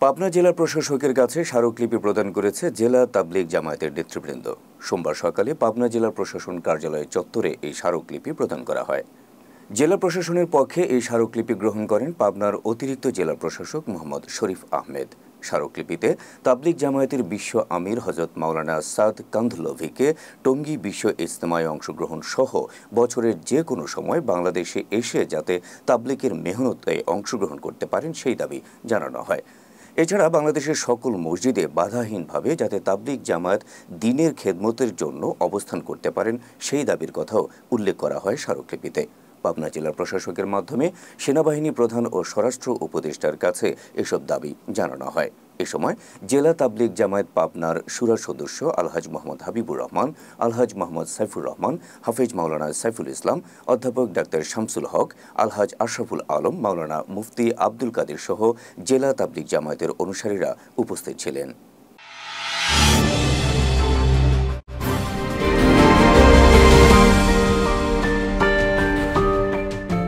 পাবনা জেলা প্রশাসকের কাছে স্মারকলিপি প্রদান করেছে জেলা তাবলিগ জামায়াতের নেতৃবৃন্দ। সোমবার সকালে পাবনা জেলা প্রশাসন কার্যালয় চত্বরে এই স্মারকলিপি প্রদান করা হয়। জেলা প্রশাসনের পক্ষে এই স্মারকলিপি গ্রহণ করেন পাবনার অতিরিক্ত জেলা প্রশাসক মোহাম্মদ শরীফ আহমেদ। স্মারকলিপিতে তাবলিগ জামায়াতের বিশ্ব আমির হযরত মাওলানা সাদ কান্ধলভিকে টঙ্গী বিশ্ব ইজতেমায় অংশগ্রহণ সহ বছরের যে কোনো সময় বাংলাদেশে এসে যাতে তাবলিগের মেহনতে অংশগ্রহণ করতে পারেন সেই দাবি জানানো হয়। এছাড়া বাংলাদেশের সকল মসজিদে বাধাহীনভাবে যাতে তাবলিগ জামায়াত দ্বীনের খেদমতের জন্য অবস্থান করতে পারেন সেই দাবির কথাও উল্লেখ করা হয় স্মারকলিপিতে। পাবনা জেলা প্রশাসকের মাধ্যমে সেনাবাহিনী প্রধান ও স্বরাষ্ট্র উপদেষ্টার কাছে এসব দাবি জানানো হয়। এ সময় জেলা তাবলিগ জামায়াত পাবনার শুরা সদস্য আলহাজ মোহাম্মদ হাবিবুর রহমান, আলহাজ মোহাম্মদ সাইফুর রহমান, হাফেজ মাওলানা সাইফুল ইসলাম, অধ্যাপক ডাক্তার শামসুল হক, আলহাজ আশরাফুল আলম, মাওলানা মুফতি আব্দুল কাদের সহ জেলা তাবলিগ জামায়াতের অনুসারীরা উপস্থিত ছিলেন।